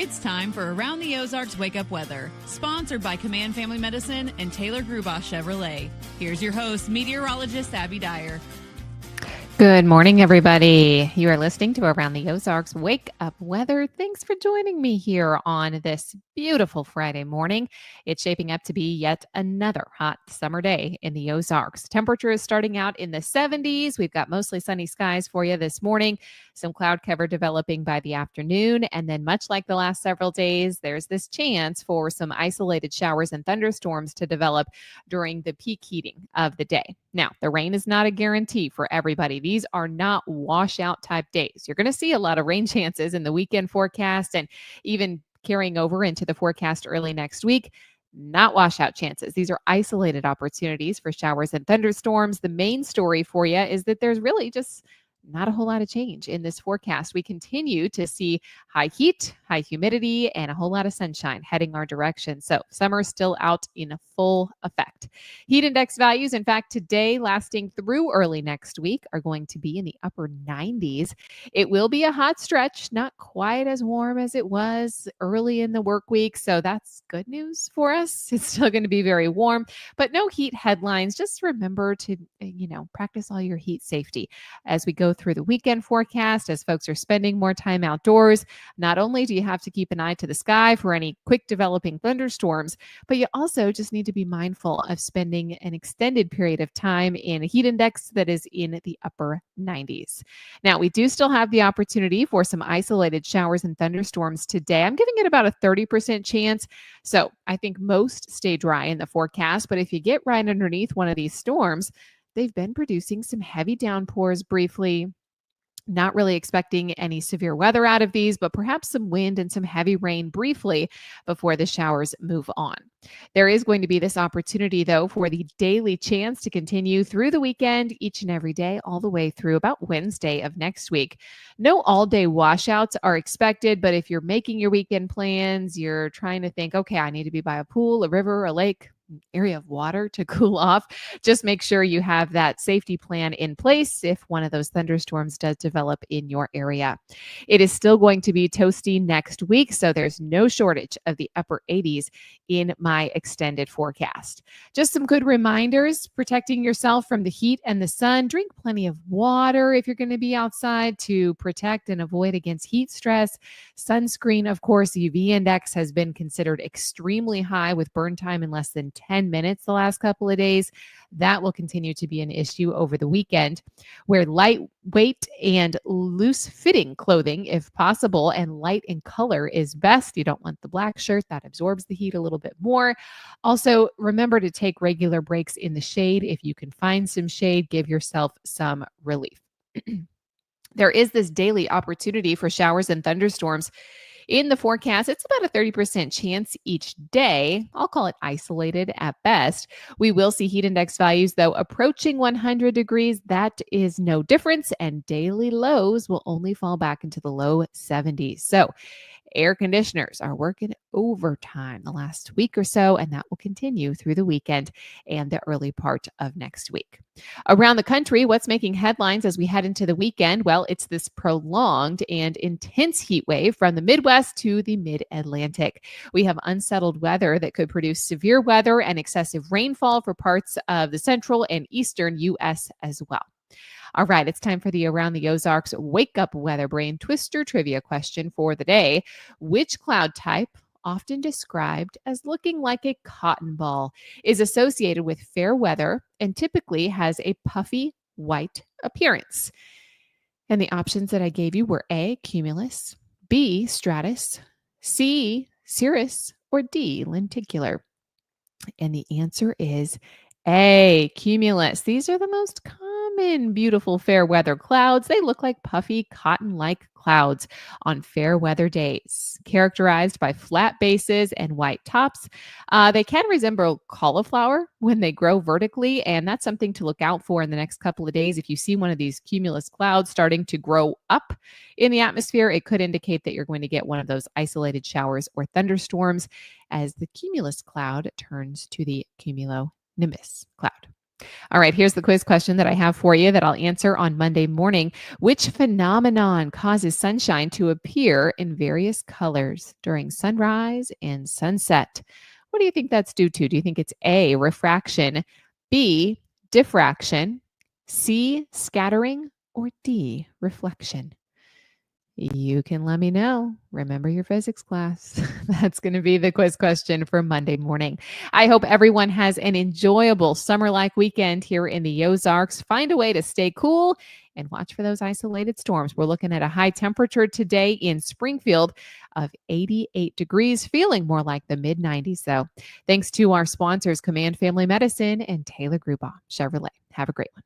It's time for Around the Ozarks Wake Up Weather, sponsored by Command Family Medicine and Taylor Grubaugh Chevrolet. Here's your host, meteorologist Abby Dyer. Good morning, everybody. You are listening to Around the Ozarks Wake Up Weather. Thanks for joining me here on this beautiful Friday morning. It's shaping up to be yet another hot summer day in the Ozarks. Temperature is starting out in the 70s. We've got mostly sunny skies for you this morning. Some cloud cover developing by the afternoon. And then much like the last several days, there's this chance for some isolated showers and thunderstorms to develop during the peak heating of the day. Now, the rain is not a guarantee for everybody. These are not washout type days. You're going to see a lot of rain chances in the weekend forecast and even carrying over into the forecast early next week. Not washout chances. These are isolated opportunities for showers and thunderstorms. The main story for you is that there's really just not a whole lot of change in this forecast. We continue to see high heat, high humidity, and a whole lot of sunshine heading our direction. So summer is still out in full effect. Heat index values, in fact, today lasting through early next week are going to be in the upper 90s. It will be a hot stretch, not quite as warm as it was early in the work week. So that's good news for us. It's still going to be very warm, but no heat headlines. Just remember to, practice all your heat safety as we go through the weekend forecast, as folks are spending more time outdoors. Not only do you have to keep an eye to the sky for any quick developing thunderstorms, but you also just need to be mindful of spending an extended period of time in a heat index that is in the upper 90s. Now, we do still have the opportunity for some isolated showers and thunderstorms today. I'm giving it about a 30% chance. So I think most stay dry in the forecast, but if you get right underneath one of these storms, they've been producing some heavy downpours briefly. Not really expecting any severe weather out of these, but perhaps some wind and some heavy rain briefly before the showers move on. There is going to be this opportunity, though, for the daily chance to continue through the weekend, each and every day, all the way through about Wednesday of next week. No all-day washouts are expected, but if you're making your weekend plans, you're trying to think, okay, I need to be by a pool, a river, a lake, area of water to cool off, just make sure you have that safety plan in place if one of those thunderstorms does develop in your area. It is still going to be toasty next week, so there's no shortage of the upper 80s in my extended forecast. Just some good reminders: protecting yourself from the heat and the sun. Drink plenty of water if you're going to be outside to protect and avoid against heat stress. Sunscreen, of course, UV index has been considered extremely high with burn time in less than 10 minutes the last couple of days. That will continue to be an issue over the weekend. Wear lightweight and loose-fitting clothing if possible, and light in color is best. You don't want the black shirt. That absorbs the heat a little bit more. Also, remember to take regular breaks in the shade. If you can find some shade, give yourself some relief. There is this daily opportunity for showers and thunderstorms in the forecast. It's about a 30% chance each day. I'll call it isolated at best. We will see heat index values, though, approaching 100 degrees. That is no difference, and daily lows will only fall back into the low 70s. So air conditioners are working overtime the last week or so, and that will continue through the weekend and the early part of next week. Around the country, what's making headlines as we head into the weekend? Well, it's this prolonged and intense heat wave from the Midwest to the Mid-Atlantic. We have unsettled weather that could produce severe weather and excessive rainfall for parts of the central and eastern U.S. as well. All right, it's time for the Around the Ozarks Wake Up Weather Brain Twister trivia question for the day. Which cloud type, often described as looking like a cotton ball, is associated with fair weather and typically has a puffy white appearance? And the options that I gave you were A, cumulus, B, stratus, C, cirrus, or D, lenticular. And the answer is A, cumulus. These are the most common beautiful fair weather clouds. They look like puffy cotton-like clouds on fair weather days, characterized by flat bases and white tops. They can resemble cauliflower when they grow vertically, and that's something to look out for in the next couple of days. If you see one of these cumulus clouds starting to grow up in the atmosphere, it could indicate that you're going to get one of those isolated showers or thunderstorms as the cumulus cloud turns to the cumulonimbus cloud. All right, here's the quiz question that I have for you that I'll answer on Monday morning. Which phenomenon causes sunshine to appear in various colors during sunrise and sunset? What do you think that's due to? Do you think it's A, refraction, B, diffraction, C, scattering, or D, reflection? You can let me know. Remember your physics class. That's going to be the quiz question for Monday morning. I hope everyone has an enjoyable summer-like weekend here in the Ozarks. Find a way to stay cool and watch for those isolated storms. We're looking at a high temperature today in Springfield of 88 degrees, feeling more like the mid-90s though. Thanks to our sponsors, Command Family Medicine and Taylor Grubaugh Chevrolet. Have a great one.